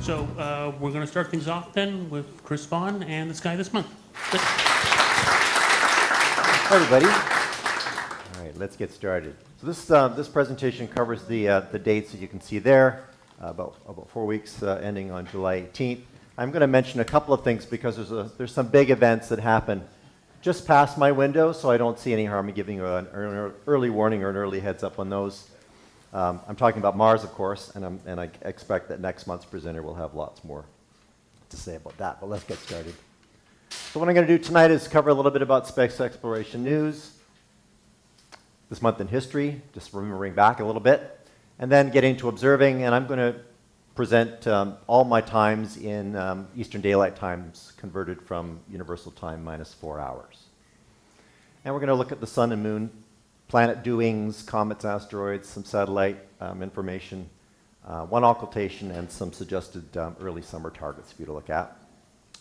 So we're going to start things off then with Chris Vaughan and the sky this month. Chris. Hi, everybody. All right, let's get started. So this presentation covers the dates that you can see there, about 4 weeks ending on July 18th. I'm going to mention a couple of things because there's some big events that happen just past my window, so I don't see any harm in giving you an early warning or an early heads up on those. I'm talking about Mars, of course, and I expect that next month's presenter will have lots more to say about that, but let's get started. So what I'm going to do tonight is cover a little bit about space exploration news, this month in history, just remembering back a little bit, and then get into observing, and I'm going to present all my times in Eastern Daylight Times converted from Universal Time minus 4 hours. And we're going to look at the sun and moon, planet doings, comets, asteroids, some satellite information, one occultation, and some suggested early summer targets for you to look at.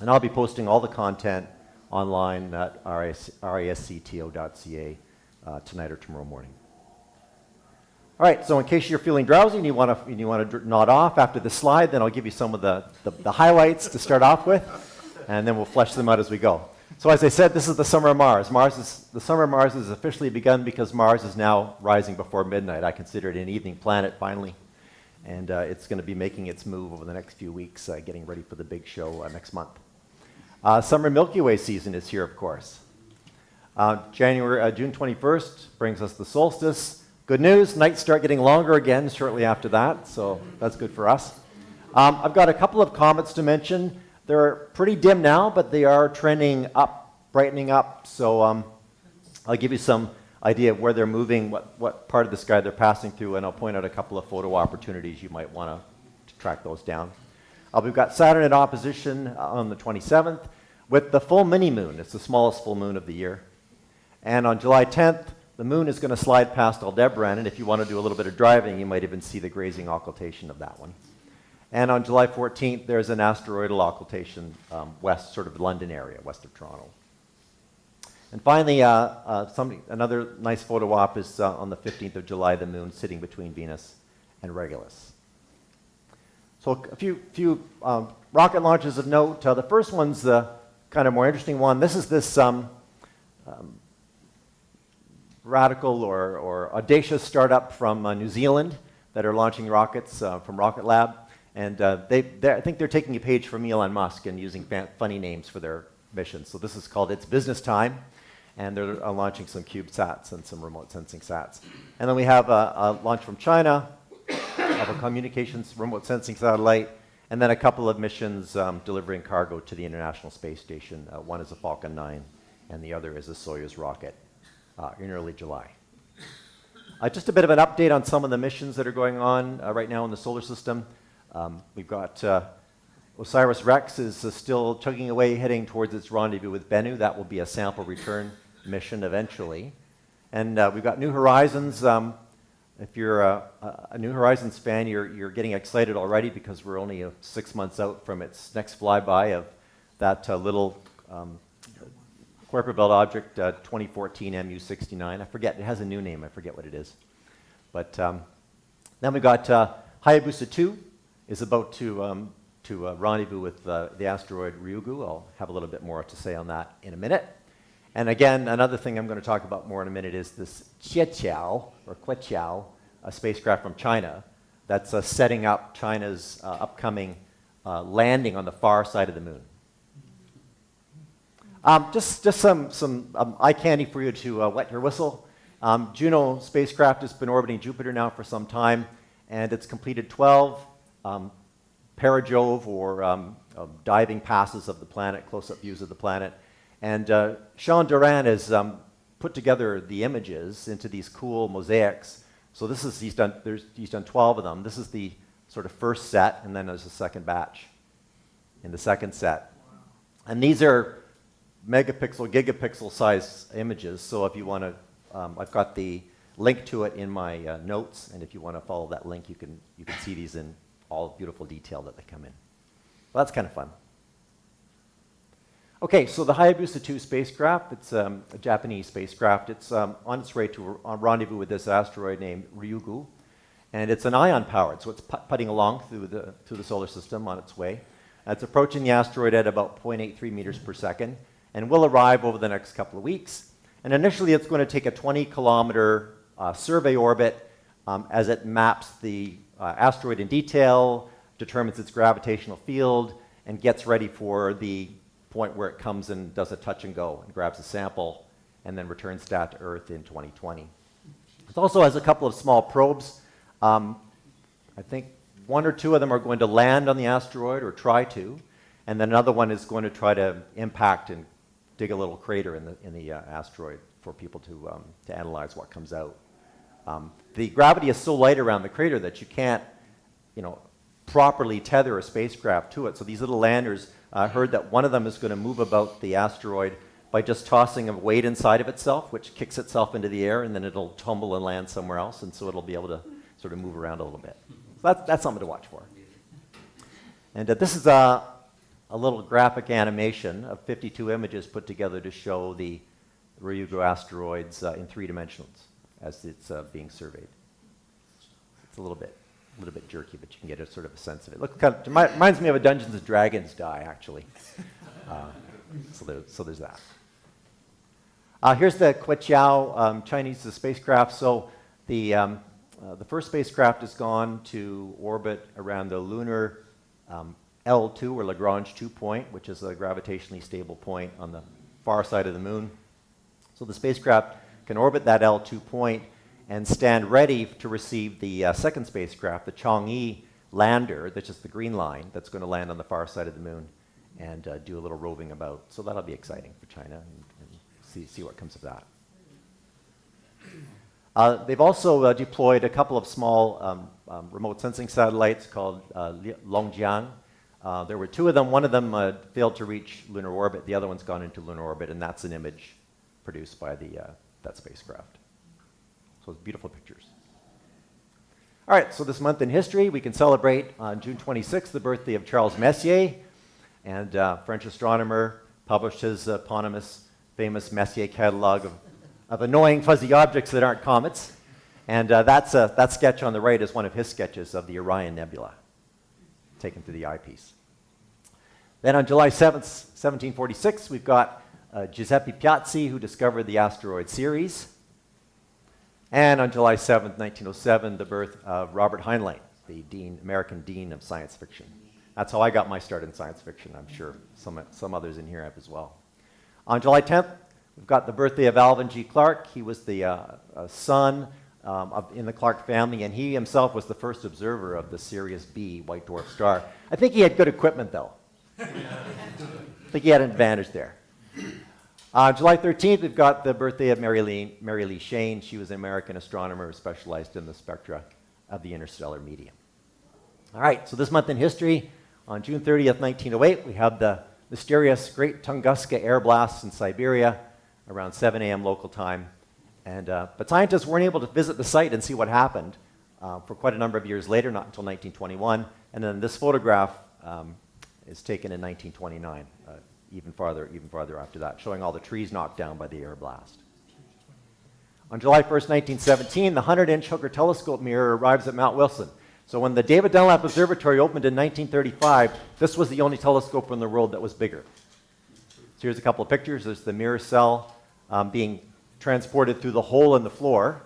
And I'll be posting all the content online at rascto.ca tonight or tomorrow morning. All right, so in case you're feeling drowsy and you want to nod off after the slide, then I'll give you some of the highlights to start off with, and then we'll flesh them out as we go. So as I said, this is the summer of Mars. The summer of Mars has officially begun because Mars is now rising before midnight. I consider it an evening planet finally, and it's going to be making its move over the next few weeks, getting ready for the big show next month. Summer Milky Way season is here, of course. June 21st brings us the solstice. Good news, nights start getting longer again shortly after that, so that's good for us. I've got a couple of comets to mention. They're pretty dim now, but they are trending up, brightening up, so I'll give you some idea of where they're moving, what part of the sky they're passing through, and I'll point out a couple of photo opportunities you might want to track those down. We've got Saturn in opposition on the 27th with the full mini-moon. It's the smallest full moon of the year. And on July 10th, the moon is going to slide past Aldebaran, and if you want to do a little bit of driving, you might even see the grazing occultation of that one. And on July 14th, there's an asteroidal occultation west, sort of London area, west of Toronto. And finally, another nice photo op is on the 15th of July, the moon sitting between Venus and Regulus. So a few rocket launches of note. The first one's the kind of more interesting one. This is this radical or audacious startup from New Zealand that are launching rockets from Rocket Lab. And I think they're taking a page from Elon Musk and using funny names for their missions. So this is called It's Business Time, and they're launching some CubeSats and some remote sensing sats. And then we have a launch from China of a communications remote sensing satellite, and then a couple of missions delivering cargo to the International Space Station. One is a Falcon 9, and the other is a Soyuz rocket in early July. Just a bit of an update on some of the missions that are going on right now in the solar system. We've got OSIRIS-REx is still chugging away, heading towards its rendezvous with Bennu. That will be a sample return mission eventually. And we've got New Horizons. If you're a New Horizons fan, you're getting excited already because we're only 6 months out from its next flyby of that little Kuiper Belt object, 2014 MU69. I forget, it has a new name, I forget what it is. But then we've got Hayabusa 2 is about to rendezvous with the asteroid Ryugu. I'll have a little bit more to say on that in a minute. And again, another thing I'm going to talk about more in a minute is this Queqiao, a spacecraft from China that's setting up China's upcoming landing on the far side of the moon. Just some eye candy for you to wet your whistle. Juno spacecraft has been orbiting Jupiter now for some time, and it's completed 12 perijove or diving passes of the planet, close-up views of the planet. And Sean Duran has put together the images into these cool mosaics. So this is he's done 12 of them. This is the sort of first set, and then there's a second batch in the second set. And these are megapixel, gigapixel size images. So if you want to, I've got the link to it in my notes, and if you want to follow that link, you can see these in all beautiful detail that they come in. Well, that's kind of fun. Okay, so the Hayabusa 2 spacecraft, it's a Japanese spacecraft. It's on its way to a rendezvous with this asteroid named Ryugu. And it's an ion powered, so it's putting along through the solar system on its way. It's approaching the asteroid at about 0.83 meters per second and will arrive over the next couple of weeks. And initially, it's going to take a 20-kilometer survey orbit as it maps the asteroid in detail, determines its gravitational field, and gets ready for the point where it comes and does a touch and go and grabs a sample and then returns that to Earth in 2020. It also has a couple of small probes. I think one or two of them are going to land on the asteroid or try to, and then another one is going to try to impact and dig a little crater in the asteroid for people to analyze what comes out. The gravity is so light around the crater that you can't, properly tether a spacecraft to it. So these little landers heard that one of them is going to move about the asteroid by just tossing a weight inside of itself, which kicks itself into the air, and then it'll tumble and land somewhere else, and so it'll be able to sort of move around a little bit. So that's something to watch for. And this is a little graphic animation of 52 images put together to show the Ryugu asteroids in 3 dimensions as it's being surveyed. It's a little bit jerky, but you can get a sort of a sense of it. Look, it reminds me of a Dungeons and Dragons die, actually. So there's that. Here's the Queqiao Chinese spacecraft. So the first spacecraft has gone to orbit around the lunar L2, or Lagrange 2 point, which is a gravitationally stable point on the far side of the moon. So the spacecraft can orbit that L2 point and stand ready to receive the second spacecraft, the Chang'e lander, that's just the green line, that's going to land on the far side of the moon and do a little roving about. So that'll be exciting for China, and see what comes of that. They've also deployed a couple of small remote sensing satellites called Longjiang. There were 2 of them. One of them failed to reach lunar orbit. The other one's gone into lunar orbit, and that's an image produced by that spacecraft. So it's beautiful pictures. All right, so this month in history, we can celebrate on June 26th the birthday of Charles Messier, and French astronomer, published his eponymous, famous Messier catalog of annoying fuzzy objects that aren't comets. And that sketch on the right is one of his sketches of the Orion Nebula, taken through the eyepiece. Then on July 7th, 1746, we've got Giuseppe Piazzi, who discovered the asteroid Ceres. And on July 7th, 1907, the birth of Robert Heinlein, the American Dean of Science Fiction. That's how I got my start in science fiction. I'm sure some others in here have as well. On July 10th, we've got the birthday of Alvin G. Clark. He was the son in the Clark family, and he himself was the first observer of the Sirius B white dwarf star. I think he had good equipment, though. I think he had an advantage there. July 13th, we've got the birthday of Mary Lee Shane. She was an American astronomer who specialized in the spectra of the interstellar medium. All right, so this month in history, on June 30th, 1908, we have the mysterious Great Tunguska air blast in Siberia around 7 a.m. local time. But scientists weren't able to visit the site and see what happened for quite a number of years later, not until 1921. And then this photograph is taken in 1929. Even farther after that, showing all the trees knocked down by the air blast. On July 1st, 1917, the 100-inch Hooker telescope mirror arrives at Mount Wilson. So when the David Dunlap Observatory opened in 1935, this was the only telescope in the world that was bigger. So here's a couple of pictures. There's the mirror cell being transported through the hole in the floor.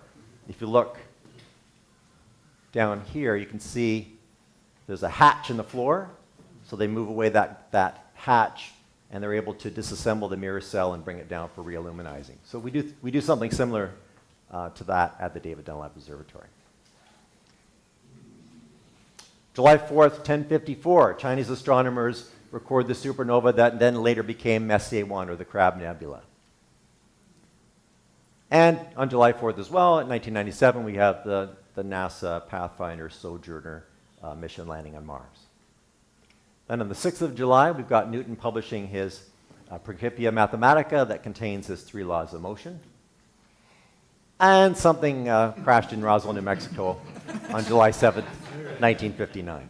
If you look down here, you can see there's a hatch in the floor. So they move away that hatch, and they're able to disassemble the mirror cell and bring it down for reilluminizing. So we do something similar to that at the David Dunlap Observatory. July 4th, 1054, Chinese astronomers record the supernova that then later became Messier 1, or the Crab Nebula. And on July 4th as well, in 1997, we have the NASA Pathfinder Sojourner mission landing on Mars. Then on the 6th of July, we've got Newton publishing his Principia Mathematica that contains his 3 laws of motion. And something crashed in Roswell, New Mexico on July 7th, 1959.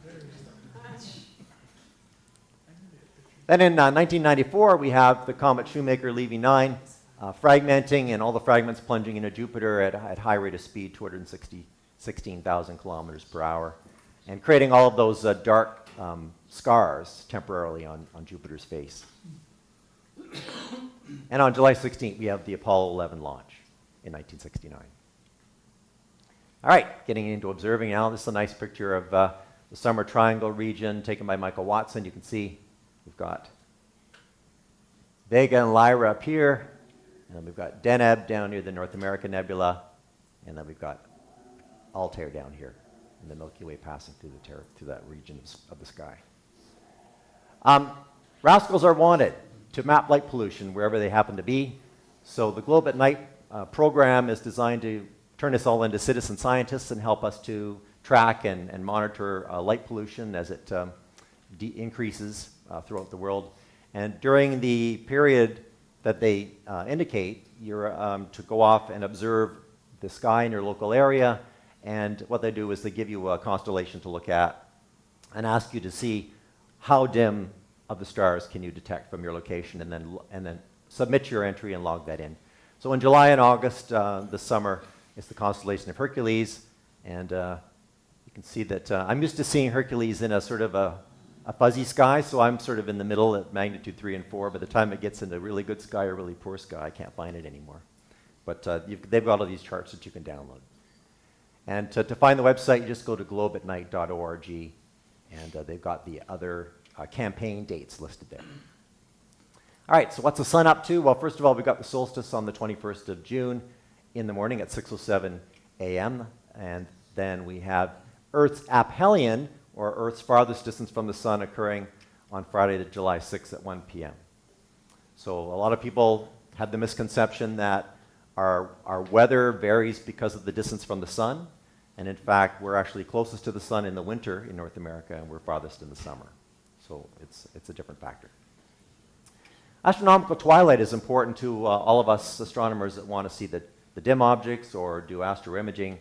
Then in 1994, we have the comet Shoemaker-Levy 9 fragmenting, and all the fragments plunging into Jupiter at high rate of speed, 260 16,000 kilometers per hour, and creating all of those dark scars temporarily on Jupiter's face. And on July 16th, we have the Apollo 11 launch in 1969. All right, getting into observing now. This is a nice picture of the Summer Triangle region taken by Michael Watson. You can see we've got Vega and Lyra up here, and then we've got Deneb down near the North American Nebula, and then we've got Altair down here, and the Milky Way passing through that region of the sky. Rascals are wanted to map light pollution wherever they happen to be. So the Globe at Night program is designed to turn us all into citizen scientists and help us to track and monitor light pollution as it increases throughout the world. And during the period that they indicate, you're to go off and observe the sky in your local area. And what they do is they give you a constellation to look at and ask you to see how dim of the stars can you detect from your location, and then submit your entry and log that in. So in July and August this summer, it's the constellation of Hercules, and you can see that I'm used to seeing Hercules in a sort of a fuzzy sky, so I'm sort of in the middle at magnitude 3 and 4. By the time it gets into really good sky or really poor sky, I can't find it anymore. But they've got all these charts that you can download. And to find the website, you just go to globeatnight.org, and they've got the other campaign dates listed there. All right, so what's the sun up to? Well, first of all, we've got the solstice on the 21st of June in the morning at 6:07 a.m., and then we have Earth's aphelion, or Earth's farthest distance from the sun, occurring on Friday, July 6th at 1 p.m. So a lot of people have the misconception that our weather varies because of the distance from the sun, and in fact, we're actually closest to the sun in the winter in North America, and we're farthest in the summer. So it's a different factor. Astronomical twilight is important to all of us astronomers that want to see the dim objects or do astroimaging.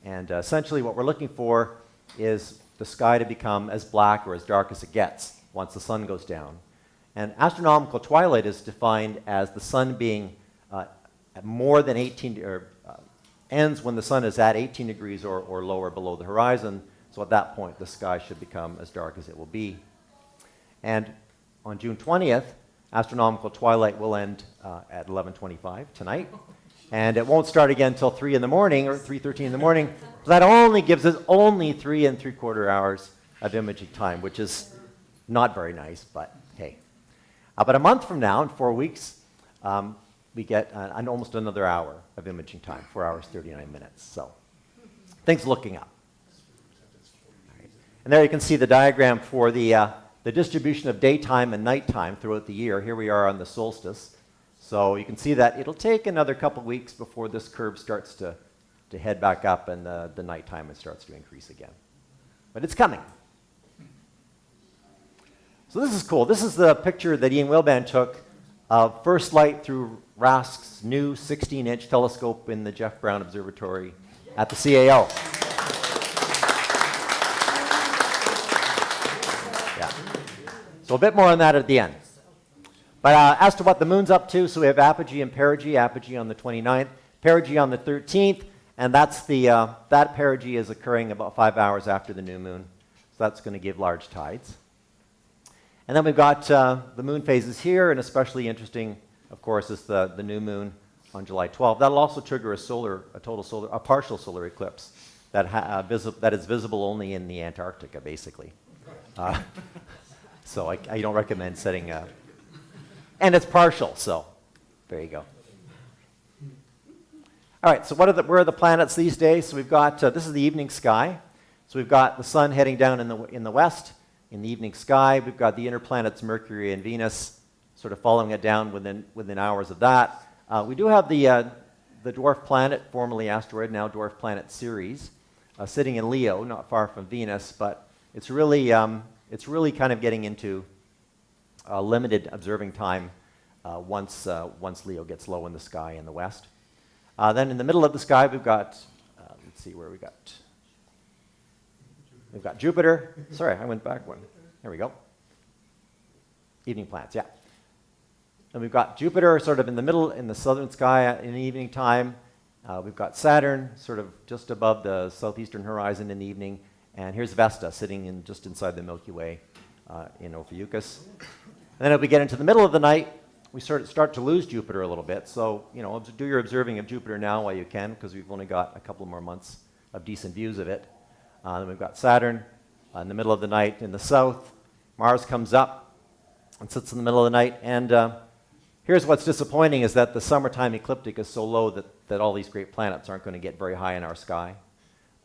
And essentially what we're looking for is the sky to become as black or as dark as it gets once the sun goes down. And astronomical twilight is defined as the sun being at more than 18, or ends when the sun is at 18 degrees or lower below the horizon. So at that point, the sky should become as dark as it will be. And on June 20th, astronomical twilight will end at 11:25 tonight. And it won't start again until 3 in the morning or 3:13 in the morning. So that only gives us only 3 3/4 hours of imaging time, which is not very nice, but hey. But a month from now, in 4 weeks, we get almost another hour of imaging time, 4 hours, 39 minutes. So things looking up. Right. And there you can see the diagram for the distribution of daytime and nighttime throughout the year. Here we are on the solstice. So you can see that it'll take another couple weeks before this curve starts to head back up and the nighttime starts to increase again. But it's coming. So this is cool. This is the picture that Ian Wilban took of first light through RASC's new 16-inch telescope in the Jeff Brown Observatory at the CAO. Yeah. So a bit more on that at the end. But as to what the moon's up to, so we have apogee and perigee. Apogee on the 29th, perigee on the 13th, and that's that perigee is occurring about 5 hours after the new moon. So that's going to give large tides. And then we've got the moon phases here, and especially interesting, of course, is the new moon on July 12th. That'll also trigger a partial solar eclipse that is visible only in the Antarctica, basically. So I don't recommend setting a... And it's partial, so there you go. All right, so where are the planets these days? So we've got, this is the evening sky. So we've got the sun heading down in the west in the evening sky. We've got the inner planets Mercury and Venus sort of following it down within hours of that. We do have the dwarf planet, formerly asteroid, now dwarf planet Ceres, sitting in Leo, not far from Venus, but it's really kind of getting into limited observing time once Leo gets low in the sky in the west. Then in the middle of the sky, we've got, let's see where we got. We've got Jupiter. Sorry, I went back one. There we go. Evening planets, yeah. And we've got Jupiter sort of in the middle in the southern sky in the evening time. We've got Saturn sort of just above the southeastern horizon in the evening, and here's Vesta sitting just inside the Milky Way in Ophiuchus. And then as we get into the middle of the night, we start to lose Jupiter a little bit. So, do your observing of Jupiter now while you can, because we've only got a couple more months of decent views of it. Then we've got Saturn in the middle of the night in the south. Mars comes up and sits in the middle of the night. And here's what's disappointing is that the summertime ecliptic is so low that all these great planets aren't going to get very high in our sky.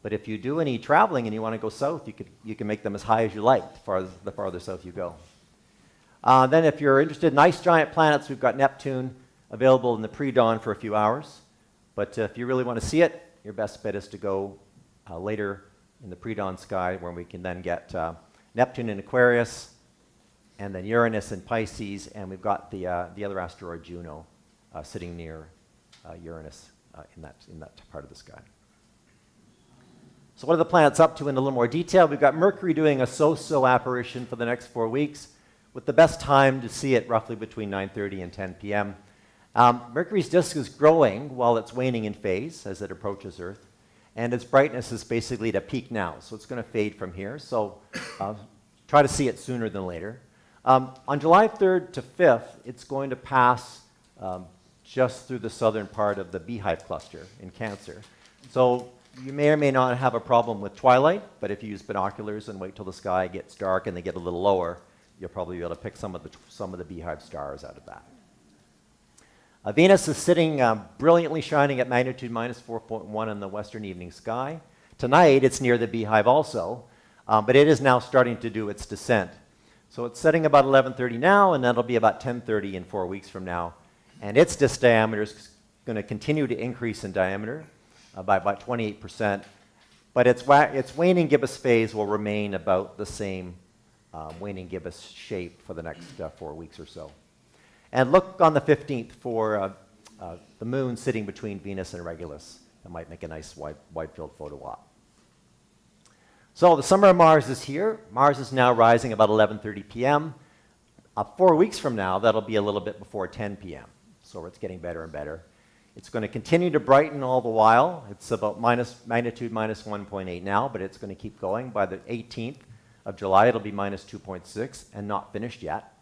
But if you do any traveling and you want to go south, you can make them as high as you like, the farther south you go. Then if you're interested in ice giant planets, we've got Neptune available in the pre-dawn for a few hours. But if you really want to see it, your best bet is to go later in the pre-dawn sky, where we can then get Neptune in Aquarius, and then Uranus in Pisces, and we've got the other asteroid Juno sitting near Uranus in that part of the sky. So what are the planets up to in a little more detail? We've got Mercury doing a so-so apparition for the next 4 weeks, with the best time to see it roughly between 9:30 and 10 p.m. Mercury's disk is growing while it's waning in phase as it approaches Earth, and its brightness is basically at a peak now, so it's going to fade from here. So try to see it sooner than later. On July 3rd to 5th, it's going to pass just through the southern part of the Beehive cluster in Cancer. So you may or may not have a problem with twilight, but if you use binoculars and wait till the sky gets dark and they get a little lower, you'll probably be able to pick some of the Beehive stars out of that. Venus is sitting brilliantly shining at magnitude minus 4.1 in the western evening sky. Tonight, it's near the Beehive also, but it is now starting to do its descent. So it's setting about 11:30 now, and that'll be about 10:30 in 4 weeks from now. And its disk diameter is going to continue to increase in diameter by about 28%, but its waning gibbous phase will remain about the same waning gibbous shape for the next 4 weeks or so. And look on the 15th for the moon sitting between Venus and Regulus. That might make a nice wide field photo op. So the summer of Mars is here. Mars is now rising about 11:30 p.m. 4 weeks from now, that'll be a little bit before 10 p.m. So it's getting better and better. It's going to continue to brighten all the while. It's about magnitude minus 1.8 now, but it's going to keep going. By the 18th of July, it'll be minus 2.6 and not finished yet.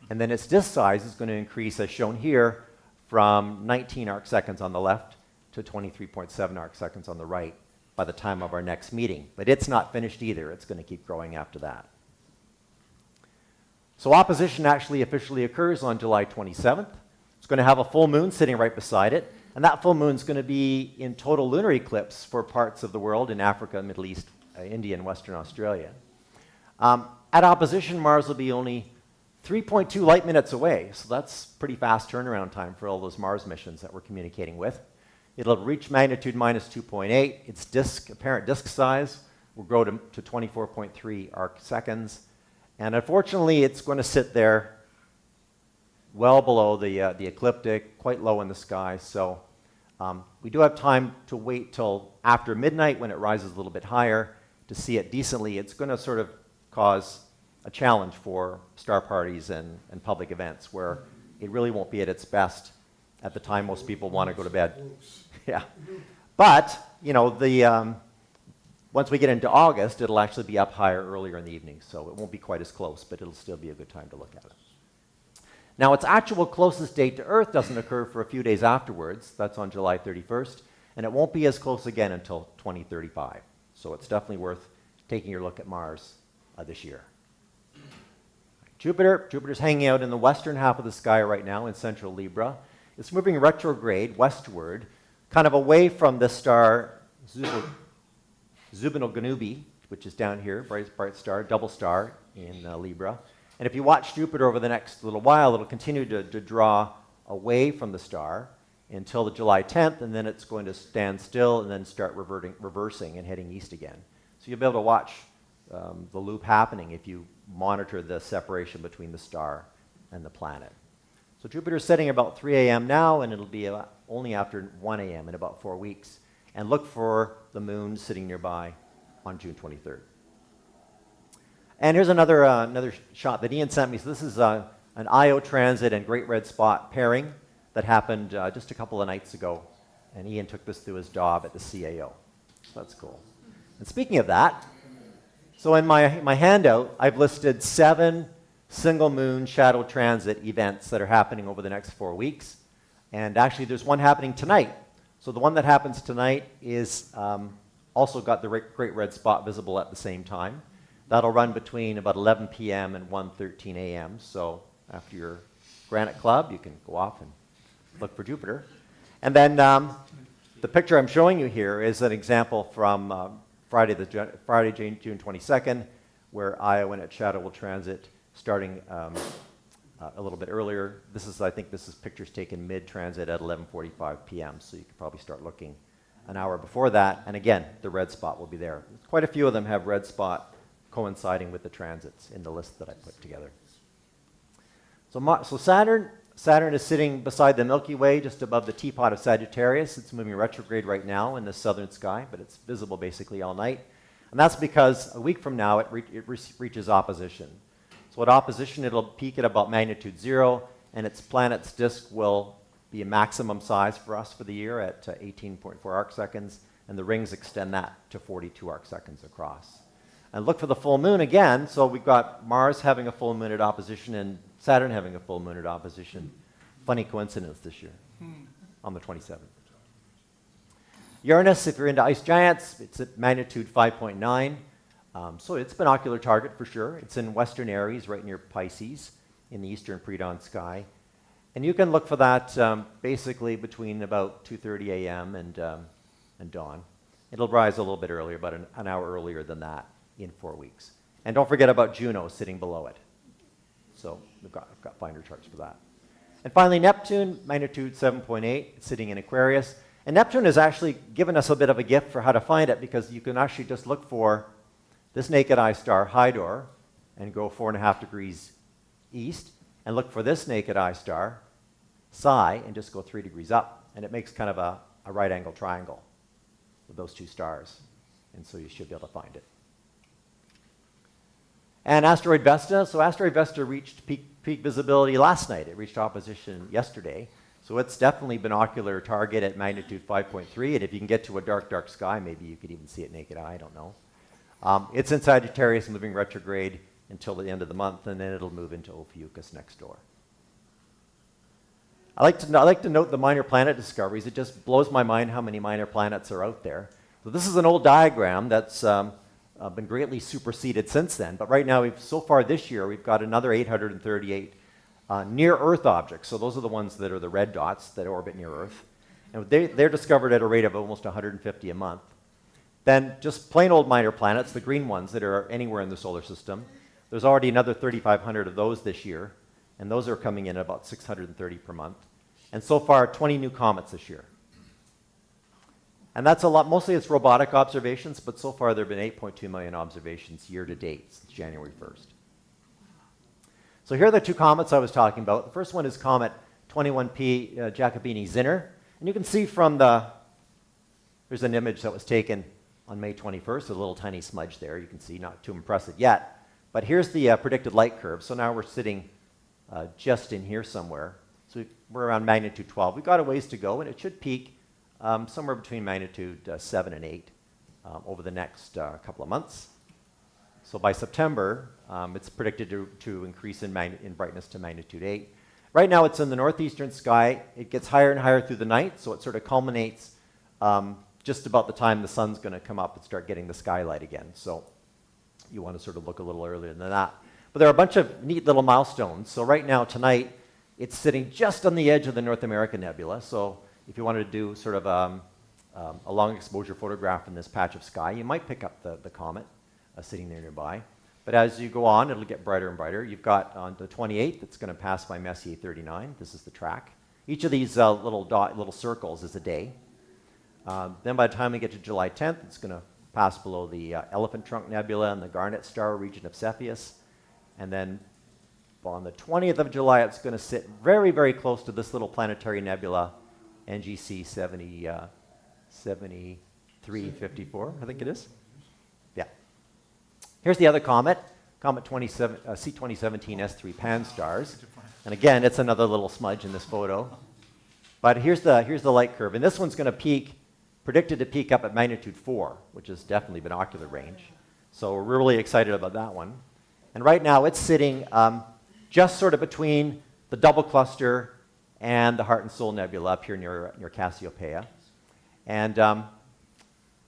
And then its disk size is going to increase, as shown here, from 19 arc seconds on the left to 23.7 arc seconds on the right by the time of our next meeting. But it's not finished either. It's going to keep growing after that. So opposition actually officially occurs on July 27th. It's going to have a full moon sitting right beside it. And that full moon is going to be in total lunar eclipse for parts of the world in Africa, Middle East, India, and Western Australia. At opposition, Mars will be only 3.2 light minutes away. So that's pretty fast turnaround time for all those Mars missions that we're communicating with. It'll reach magnitude minus 2.8. Its apparent disk size will grow to 24.3 arc seconds. And unfortunately, it's going to sit there well below the ecliptic, quite low in the sky. So we do have time to wait till after midnight when it rises a little bit higher to see it decently. It's going to sort of cause a challenge for star parties and public events where it really won't be at its best at the time most people want to go to bed. Yeah. But, once we get into August, it'll actually be up higher earlier in the evening, so it won't be quite as close, but it'll still be a good time to look at it. Now, its actual closest date to Earth doesn't occur for a few days afterwards. That's on July 31st, and it won't be as close again until 2035. So it's definitely worth taking your look at Mars this year. Jupiter's hanging out in the western half of the sky right now in central Libra. It's moving retrograde westward, kind of away from the star Zubino-Ganubi, which is down here, bright star, double star in Libra. And if you watch Jupiter over the next little while, it'll continue to draw away from the star until the July 10th, and then it's going to stand still and then start reversing and heading east again. So you'll be able to watch the loop happening if you monitor the separation between the star and the planet. So Jupiter's setting about 3 a.m. now, and it'll be only after 1 a.m. in about 4 weeks. And look for the moon sitting nearby on June 23rd. And here's another shot that Ian sent me. So this is an Io transit and Great Red Spot pairing that happened just a couple of nights ago. And Ian took this through his job at the CAO. So that's cool. And speaking of that, so in my handout, I've listed 7 single moon shadow transit events that are happening over the next 4 weeks. And actually, there's one happening tonight. So the one that happens tonight is also got the Great Red Spot visible at the same time. That'll run between about 11 p.m. and 1:13 a.m. So after your Granite Club, you can go off and look for Jupiter. And then the picture I'm showing you here is an example from Friday, June 22nd, where Io went at shadow will transit starting a little bit earlier. I think this is pictures taken mid-transit at 11:45 p.m., so you could probably start looking an hour before that. And again, the red spot will be there. Quite a few of them have red spot coinciding with the transits in the list that I put together. So Saturn is sitting beside the Milky Way, just above the Teapot of Sagittarius. It's moving retrograde right now in the southern sky, but it's visible basically all night. And that's because a week from now, it reaches opposition. So at opposition, it'll peak at about magnitude 0, and its planet's disk will be a maximum size for us for the year at 18.4 arcseconds, and the rings extend that to 42 arcseconds across. And look for the full moon again. So we've got Mars having a full moon at opposition and Saturn having a full moon at opposition. Funny coincidence this year on the 27th. Uranus, if you're into ice giants, it's at magnitude 5.9. So it's a binocular target for sure. It's in Western Aries, right near Pisces, in the eastern pre-dawn sky. And you can look for that basically between about 2:30 a.m. and dawn. It'll rise a little bit earlier, about an hour earlier than that in 4 weeks. And don't forget about Juno sitting below it. So I've got finder charts for that. And finally, Neptune, magnitude 7.8, sitting in Aquarius. And Neptune has actually given us a bit of a gift for how to find it, because you can actually just look for this naked eye star, Hydor, and go 4.5 degrees east, and look for this naked eye star, Psi, and just go 3 degrees up. And it makes kind of a right angle triangle with those two stars. And so you should be able to find it. And asteroid Vesta. So asteroid Vesta reached peak visibility last night. It reached opposition yesterday. So it's definitely binocular target at magnitude 5.3. And if you can get to a dark, dark sky, maybe you could even see it naked eye. I don't know. It's in Sagittarius, moving retrograde until the end of the month, and then it'll move into Ophiuchus next door. I like to note the minor planet discoveries. It just blows my mind how many minor planets are out there. So this is an old diagram that's been greatly superseded since then. But right now, so far this year, we've got another 838 near-Earth objects. So those are the ones that are the red dots that orbit near Earth. And they're discovered at a rate of almost 150 a month. Then just plain old minor planets, the green ones that are anywhere in the solar system. There's already another 3,500 of those this year. And those are coming in at about 630 per month. And so far, 20 new comets this year. And that's a lot. Mostly it's robotic observations, but so far there have been 8.2 million observations year to date since January 1st. So here are the two comets I was talking about. The first one is Comet 21P Jacobini-Zinner. And you can see from there's an image that was taken on May 21st, a little tiny smudge there. You can see, not too impressive yet. But here's the predicted light curve. So now we're sitting just in here somewhere. So we're around magnitude 12. We've got a ways to go, and it should peak somewhere between magnitude 7 and 8 over the next couple of months. So by September, it's predicted to increase in brightness to magnitude 8. Right now, it's in the northeastern sky. It gets higher and higher through the night, so it sort of culminates just about the time the sun's going to come up and start getting the skylight again. So you want to sort of look a little earlier than that. But there are a bunch of neat little milestones. So right now, tonight, it's sitting just on the edge of the North American Nebula. So if you wanted to do sort of a long exposure photograph in this patch of sky, you might pick up the comet sitting there nearby. But as you go on, it'll get brighter and brighter. You've got on the 28th, it's going to pass by Messier 39. This is the track. Each of these little circles is a day. Then by the time we get to July 10th, it's going to pass below the Elephant Trunk Nebula and the Garnet Star region of Cepheus. And then on the 20th of July, it's going to sit very, very close to this little planetary nebula, NGC 7354, I think it is. Yeah. Here's the other comet, Comet C2017 S3 Pan-STARRS. And again, it's another little smudge in this photo. But here's the light curve. And this one's going to peak, predicted to peak up at magnitude 4, which is definitely binocular range. So we're really excited about that one. And right now it's sitting just sort of between the double cluster and the Heart and Soul Nebula up here near Cassiopeia. And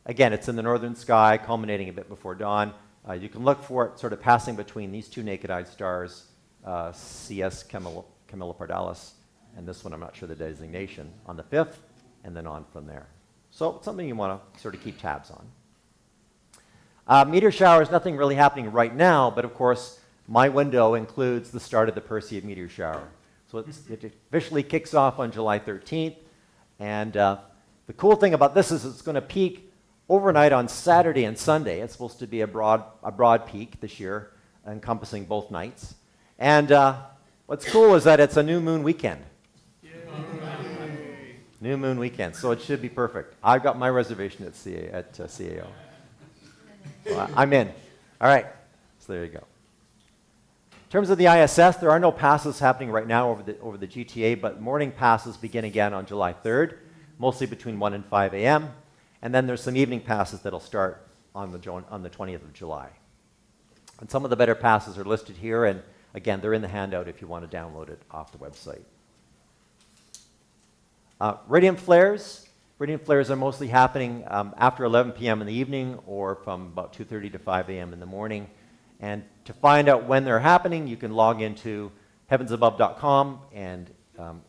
again, it's in the northern sky, culminating a bit before dawn. You can look for it sort of passing between these two naked-eye stars, CS Camelopardalis, and this one I'm not sure the designation, on the 5th, and then on from there. So it's something you want to sort of keep tabs on. Meteor showers, nothing really happening right now, but of course, my window includes the start of the Perseid meteor shower. So it officially kicks off on July 13th, and the cool thing about this is it's going to peak overnight on Saturday and Sunday. It's supposed to be a broad peak this year, encompassing both nights. And what's cool is that it's a new moon weekend. Yay. New moon weekend, so it should be perfect. I've got my reservation at CAO. So I'm in. All right, so there you go. In terms of the ISS, there are no passes happening right now over the GTA, but morning passes begin again on July 3rd, mostly between 1 and 5 a.m. And then there's some evening passes that'll start on the 20th of July. And some of the better passes are listed here, and again, they're in the handout if you want to download it off the website. Radiant flares. Radiant flares are mostly happening after 11 p.m. in the evening or from about 2:30 to 5 a.m. in the morning. And to find out when they're happening, you can log into heavensabove.com and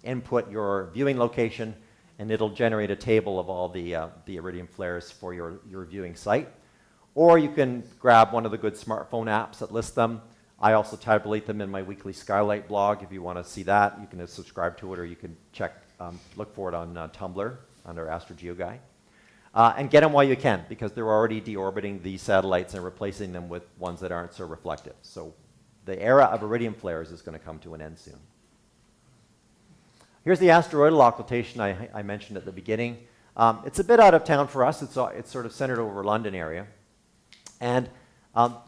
input your viewing location, and it'll generate a table of all the iridium flares for your viewing site. Or you can grab one of the good smartphone apps that list them. I also tabulate them in my weekly Skylight blog. If you want to see that, you can subscribe to it, or you can look for it on Tumblr under AstroGeoGuy. And get them while you can, because they're already deorbiting these satellites and replacing them with ones that aren't so reflective. So the era of iridium flares is going to come to an end soon. Here's the asteroidal occultation I mentioned at the beginning. It's a bit out of town for us. It's sort of centered over London area. And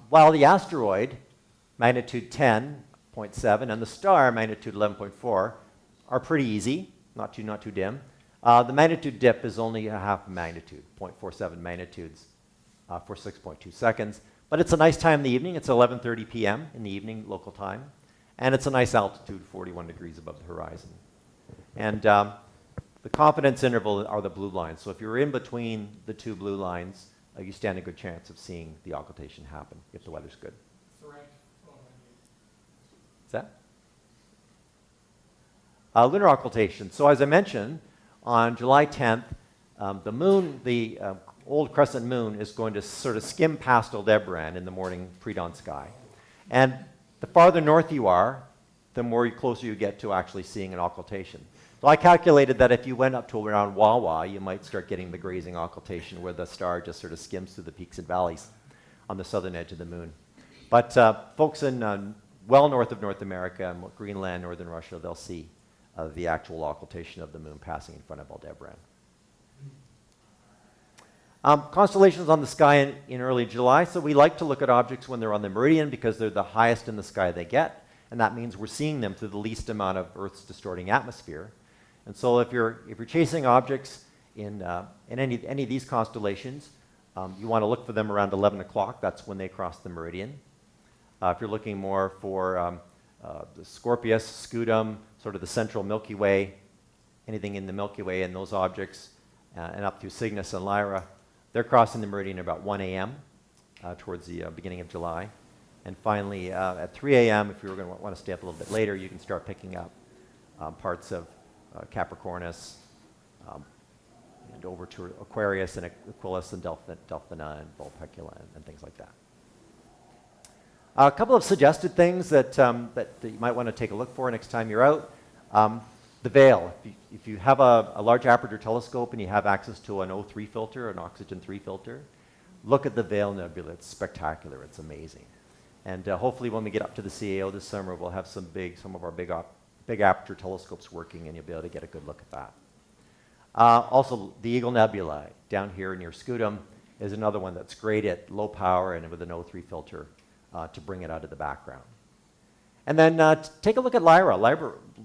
while the asteroid, magnitude 10.7, and the star, magnitude 11.4, are pretty easy, not too dim, the magnitude dip is only a half a magnitude, 0.47 magnitudes for 6.2 seconds. But it's a nice time in the evening. It's 11:30 p.m. in the evening, local time. And it's a nice altitude, 41 degrees above the horizon. And the confidence interval are the blue lines. So if you're in between the two blue lines, you stand a good chance of seeing the occultation happen if the weather's good. Is that? Lunar occultation. So as I mentioned, on July 10th, the moon, the old crescent moon, is going to sort of skim past Aldebaran in the morning pre-dawn sky. And the farther north you are, the more closer you get to actually seeing an occultation. So I calculated that if you went up to around Wawa, you might start getting the grazing occultation, where the star just sort of skims through the peaks and valleys on the southern edge of the moon. But folks in well north of North America, Greenland, northern Russia, they'll see the actual occultation of the moon passing in front of Aldebaran. Constellations on the sky in early July. So we like to look at objects when they're on the meridian, because they're the highest in the sky they get, and that means we're seeing them through the least amount of Earth's distorting atmosphere. And so if you're chasing objects in any of these constellations, you want to look for them around 11 o'clock. That's when they cross the meridian. If you're looking more for the Scorpius, Scutum, sort of the central Milky Way, anything in the Milky Way and those objects, and up through Cygnus and Lyra, they're crossing the meridian at about 1 a.m. Towards the beginning of July. And finally, at 3 a.m., if you're going to want to stay up a little bit later, you can start picking up parts of Capricornus, and over to Aquarius and Aquilus and Delphina and Vulpecula and things like that. A couple of suggested things that you might want to take a look for next time you're out. The veil. If you have a large aperture telescope and you have access to an O3 filter, an oxygen 3 filter, look at the Veil Nebula. It's spectacular. It's amazing. And hopefully when we get up to the CAO this summer, we'll have some of our big aperture telescopes working, and you'll be able to get a good look at that. Also, the Eagle Nebula down here near Scutum is another one that's great at low power and with an O3 filter to bring it out of the background. And then take a look at Lyra.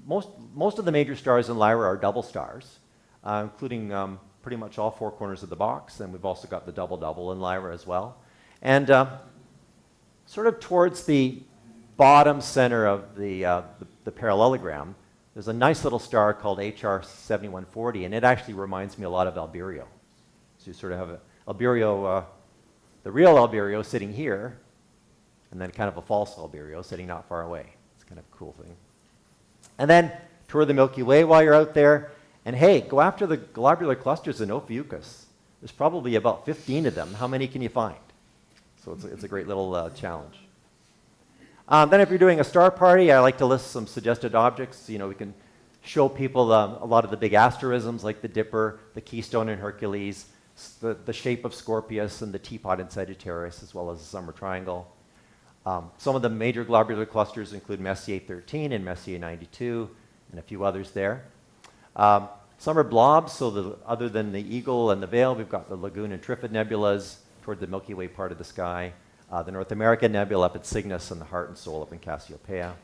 Most of the major stars in Lyra are double stars, including pretty much all four corners of the box. And we've also got the double-double in Lyra as well. And sort of towards the bottom center of the parallelogram, there's a nice little star called HR 7140, and it actually reminds me a lot of Albireo. So you sort of have Albireo, the real Albireo sitting here, and then kind of a false Albireo sitting not far away. It's kind of a cool thing. And then tour the Milky Way while you're out there, and hey, go after the globular clusters in Ophiuchus. There's probably about 15 of them. How many can you find? So it's a great little challenge. Then if you're doing a star party, I like to list some suggested objects. You know, we can show people a lot of the big asterisms like the Dipper, the Keystone in Hercules, the shape of Scorpius and the Teapot in Sagittarius, as well as the Summer Triangle. Some of the major globular clusters include Messier 13 and Messier 92, and a few others there. Some are blobs, so other than the Eagle and the Veil, we've got the Lagoon and Trifid nebulas toward the Milky Way part of the sky. The North American Nebula up at Cygnus, and the Heart and Soul up in Cassiopeia.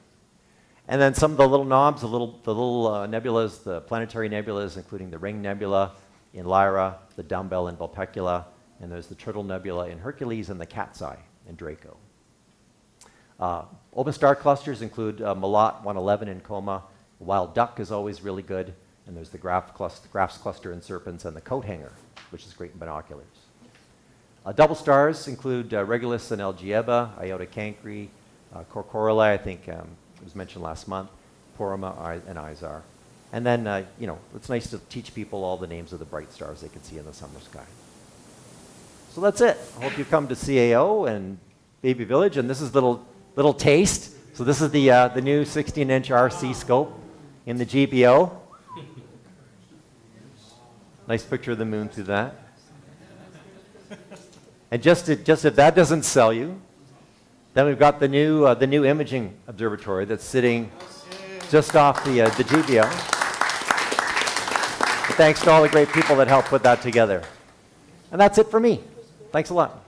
And then some of the little knobs, the little nebulas, the planetary nebulas, including the Ring Nebula in Lyra, the Dumbbell in Vulpecula, and there's the Turtle Nebula in Hercules and the Cat's Eye in Draco. Open star clusters include Melotte 111 in Coma. Wild Duck is always really good, and there's the Graphs cluster in Serpens and the Coat Hanger, which is great in binoculars. Double stars include Regulus and Algieba, Iota Cancri, Corcoroli, I think it was mentioned last month, Porrima and Izar. And then, you know, it's nice to teach people all the names of the bright stars they can see in the summer sky. So that's it. I hope you come to CAO and Baby Village, and this is little taste. So this is the new 16-inch RC scope in the GBO. Nice picture of the moon through that. And just if that doesn't sell you, then we've got the new imaging observatory that's sitting just off the GBO. Thanks to all the great people that helped put that together. And that's it for me. Thanks a lot.